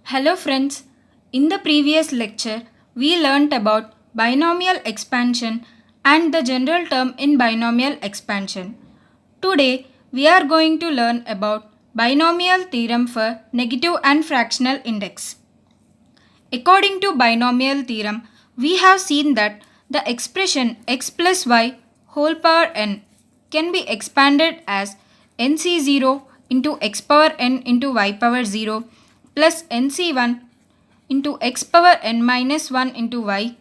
Hello friends, in the previous lecture we learnt about binomial expansion and the general term in binomial expansion. Today we are going to learn about binomial theorem for negative and fractional index. According to binomial theorem, we have seen that the expression x plus y whole power n can be expanded as nc0 into x power n into y power 0 plus nc1 into x power n minus 1 into y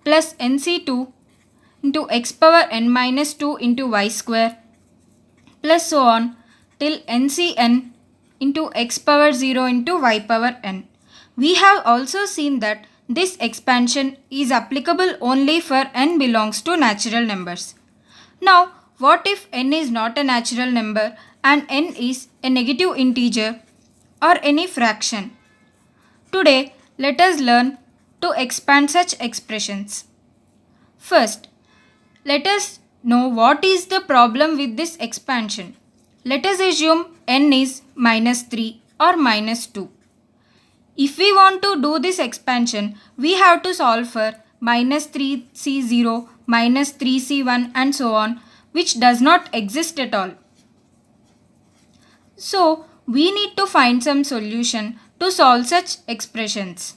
plus nc2 into x power n minus 2 into y square plus so on till ncn into x power 0 into y power n. We have also seen that this expansion is applicable only for n belongs to natural numbers. Now, what if n is not a natural number and n is a negative integer or any fraction? Today, let us learn to expand such expressions. First, let us know what is the problem with this expansion. Let us assume n is minus 3 or minus 2. If we want to do this expansion, we have to solve for minus 3c0, minus 3c1 and so on, which does not exist at all. So, we need to find some solution to solve such expressions.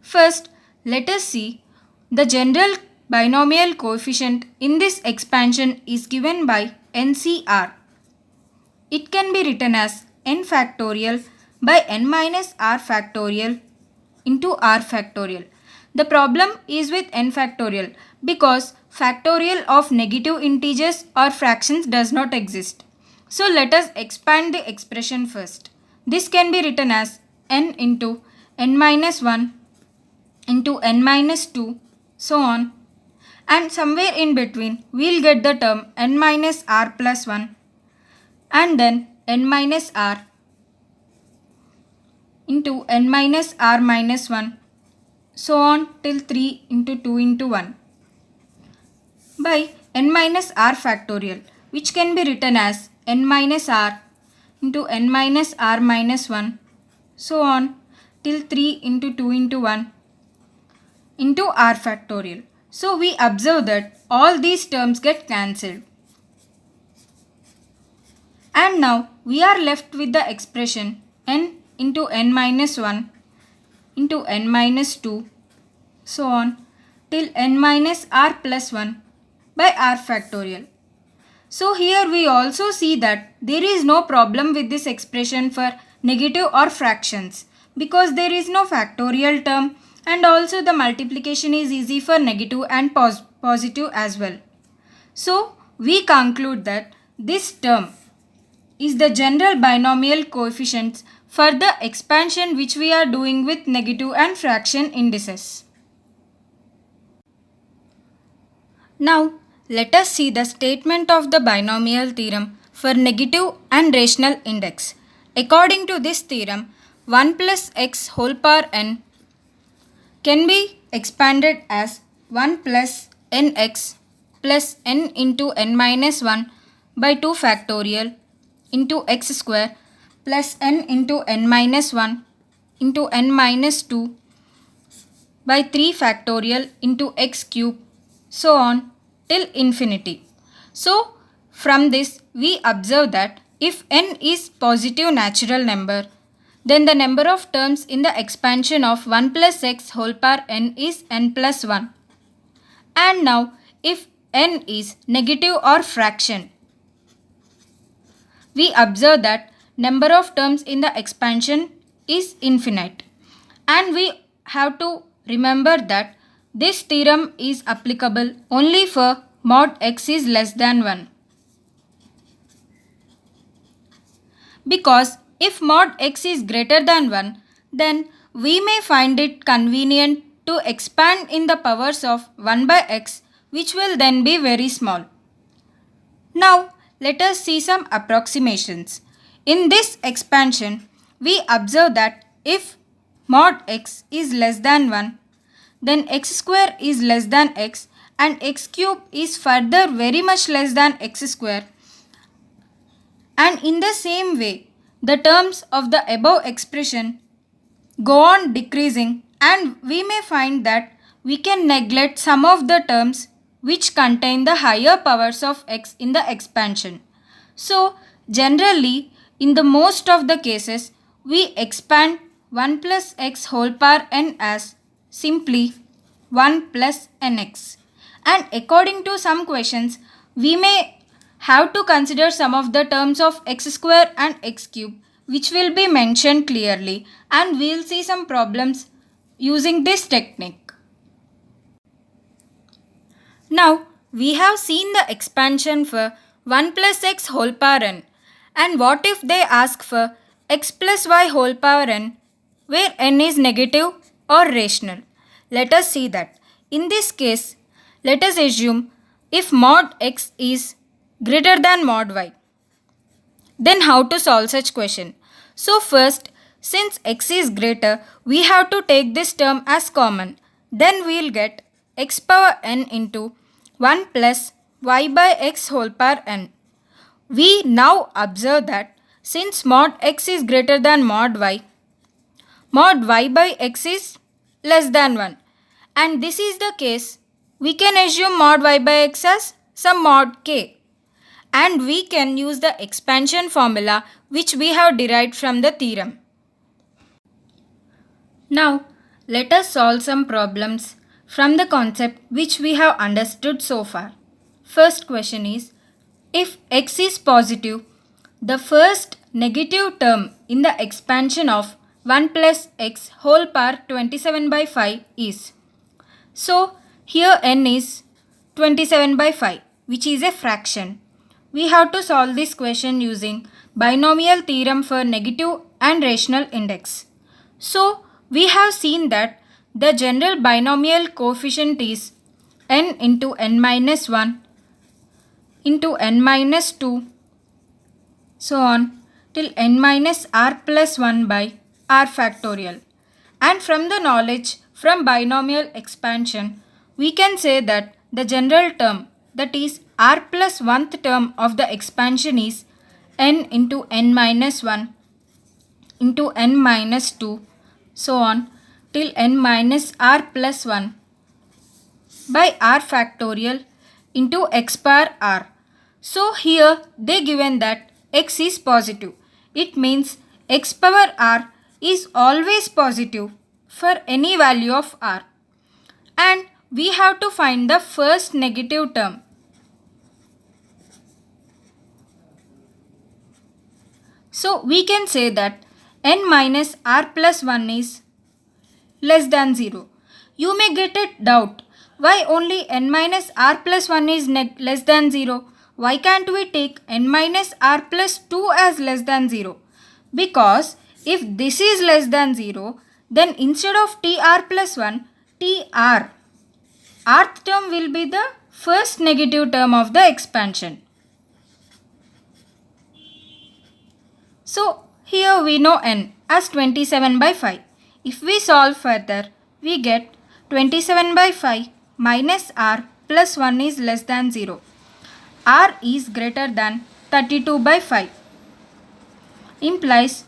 First, let us see the general binomial coefficient in this expansion is given by NCR. It can be written as n factorial by n minus r factorial into r factorial. The problem is with n factorial because factorial of negative integers or fractions does not exist. So let us expand the expression first. This can be written as n into n minus 1 into n minus 2 so on, and somewhere in between we'll get the term n minus r plus 1 and then n minus r into n minus r minus 1 so on till 3 into 2 into 1 by n minus r factorial, which can be written as n minus r into n minus r minus 1 so on till 3 into 2 into 1 into r factorial. So we observe that all these terms get cancelled. And now we are left with the expression n into n minus 1 into n minus 2 so on till n minus r plus 1 by r factorial. So here we also see that there is no problem with this expression for negative or fractions because there is no factorial term, and also the multiplication is easy for negative and positive as well. So we conclude that this term is the general binomial coefficients for the expansion which we are doing with negative and fraction indices. Now let us see the statement of the binomial theorem for negative and rational index. According to this theorem, 1 plus x whole power n can be expanded as 1 plus nx plus n into n minus 1 by 2 factorial into x square plus n into n minus 1 into n minus 2 by 3 factorial into x cube so on till infinity. So from this we observe that if n is positive natural number, then the number of terms in the expansion of 1 plus x whole power n is n plus 1. And now if n is negative or fraction, we observe that number of terms in the expansion is infinite. And we have to remember that this theorem is applicable only for mod x is less than 1. Because if mod x is greater than 1, then we may find it convenient to expand in the powers of 1 by x, which will then be very small. Now let us see some approximations. In this expansion, we observe that if mod x is less than 1, then x square is less than x and x cube is further very much less than x square. And in the same way, the terms of the above expression go on decreasing, and we may find that we can neglect some of the terms which contain the higher powers of x in the expansion. So, generally, in the most of the cases, we expand 1 plus x whole power n as simply 1 plus nx. And according to some questions, we may have to consider some of the terms of x square and x cube, which will be mentioned clearly, and we'll see some problems using this technique. Now, we have seen the expansion for 1 plus x whole power n. And what if they ask for x plus y whole power n, where n is negative or rational? Let us see that. In this case, let us assume if mod x is greater than mod y. Then how to solve such question? So first, since x is greater, we have to take this term as common. Then we'll get x power n into 1 plus y by x whole power n. We now observe that since mod x is greater than mod y by x is less than 1. And this is the case, we can assume mod y by x as some mod k. And we can use the expansion formula which we have derived from the theorem. Now, let us solve some problems from the concept which we have understood so far. First question is, if x is positive, the first negative term in the expansion of 1 plus x whole power 27 by 5 is. So, here n is 27 by 5, which is a fraction. We have to solve this question using binomial theorem for negative and rational index. So, we have seen that the general binomial coefficient is n into n minus 1 into n minus 2 so on till n minus r plus 1 by r factorial. And from the knowledge from binomial expansion, we can say that the general term, that is r plus 1th term of the expansion is n into n minus 1 into n minus 2 so on till n minus r plus 1 by r factorial into x power r. So here they given that x is positive. It means x power r is always positive for any value of r. And we have to find the first negative term. So we can say that n minus r plus 1 is less than 0. You may get a doubt, why only n minus r plus 1 is less than 0? Why can't we take n minus r plus 2 as less than 0? Because if this is less than 0, then instead of tr plus 1, tr, rth term will be the first negative term of the expansion. So here we know n as 27 by 5. If we solve further, we get 27 by 5 minus r plus 1 is less than 0. R is greater than 32 by 5. Implies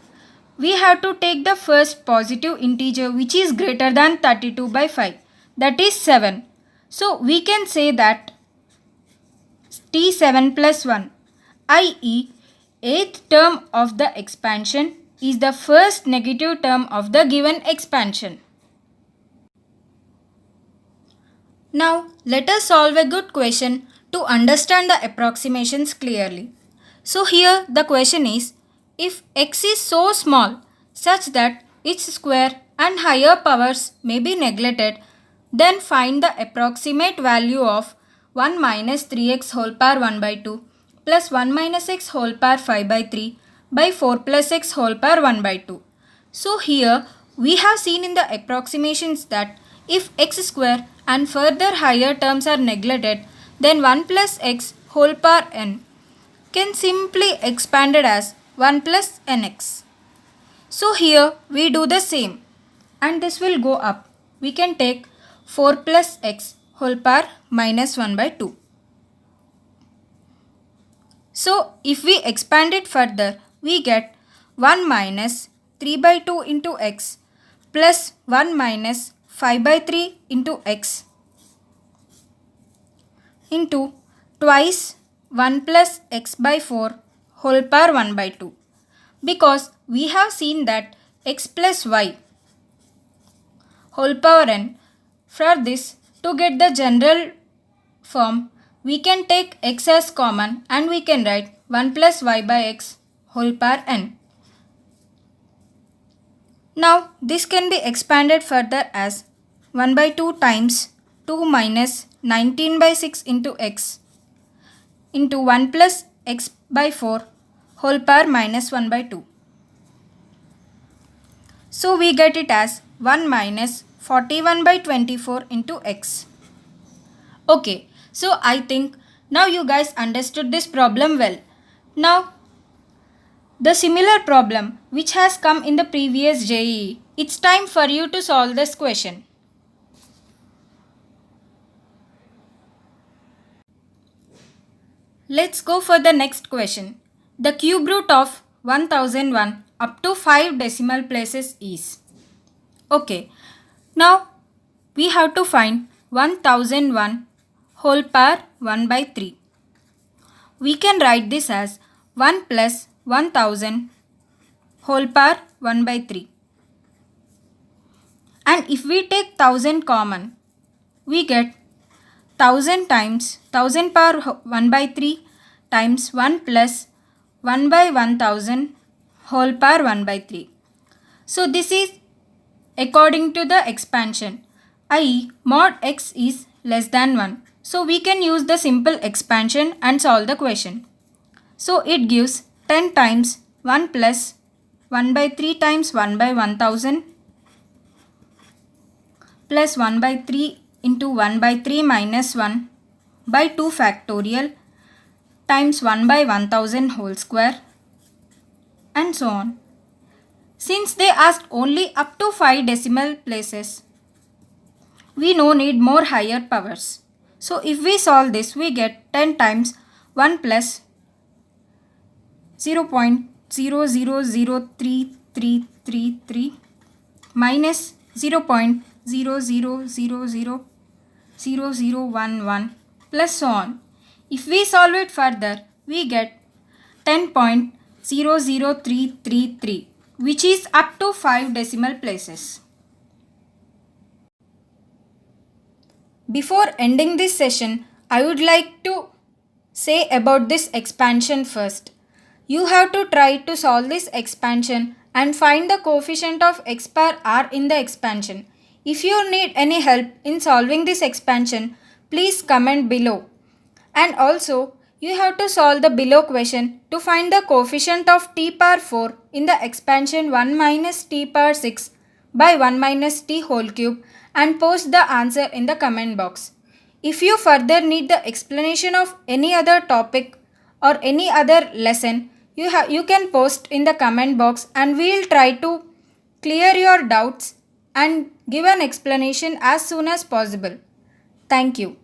we have to take the first positive integer which is greater than 32 by 5, that is 7. So we can say that t7 plus 1, i.e. 8th term of the expansion is the first negative term of the given expansion. Now let us solve a good question to understand the approximations clearly. So here the question is, if x is so small such that its square and higher powers may be neglected, then find the approximate value of 1 minus 3x whole power 1 by 2 plus 1 minus x whole power 5 by 3 by 4 plus x whole power 1 by 2. So here we have seen in the approximations that if x square and further higher terms are neglected, then 1 plus x whole power n can simply expanded as 1 plus nx. So here we do the same and this will go up. We can take 4 plus x whole power minus 1 by 2. So if we expand it further, we get 1 minus 3 by 2 into x plus 1 minus 5 by 3 into x into twice 1 plus x by 4 whole power 1 by 2, because we have seen that x plus y whole power n. For this, to get the general form, we can take x as common and we can write 1 plus y by x whole power n. Now this can be expanded further as 1 by 2 times 2 minus 19 by 6 into x into 1 plus x by 4 whole power minus 1 by 2. So we get it as 1 minus 41 by 24 into x. Okay, so I think now you guys understood this problem well. Now the similar problem which has come in the previous JEE, it's time for you to solve this question. Let's go for the next question. The cube root of 1001 up to 5 decimal places is. Okay, now we have to find 1001 whole power 1 by 3. We can write this as 1 plus 1000 whole power 1 by 3. And if we take 1000 common, we get 1000 times 1000 power 1 by 3 times 1 plus 1 by 1000 whole power 1 by 3. So this is according to the expansion, i.e. mod x is less than 1. So we can use the simple expansion and solve the question. So it gives 10 times 1 plus 1 by 3 times 1 by 1000 plus 1 by 3 into 1 by 3 minus 1 by 2 factorial times 1 by 1000 whole square and so on. Since they asked only up to 5 decimal places, we no need more higher powers. So if we solve this, we get 10 times 1 plus 0.000333 minus 0.00000011 plus so on. If we solve it further, we get 10.00333, which is up to 5 decimal places. Before ending this session, I would like to say about this expansion first. You have to try to solve this expansion and find the coefficient of x power r in the expansion. If you need any help in solving this expansion, please comment below. And also, you have to solve the below question to find the coefficient of t power 4 in the expansion 1 minus t power 6 by 1 minus t whole cube and post the answer in the comment box. If you further need the explanation of any other topic or any other lesson, you can post in the comment box and we will try to clear your doubts and give an explanation as soon as possible. Thank you.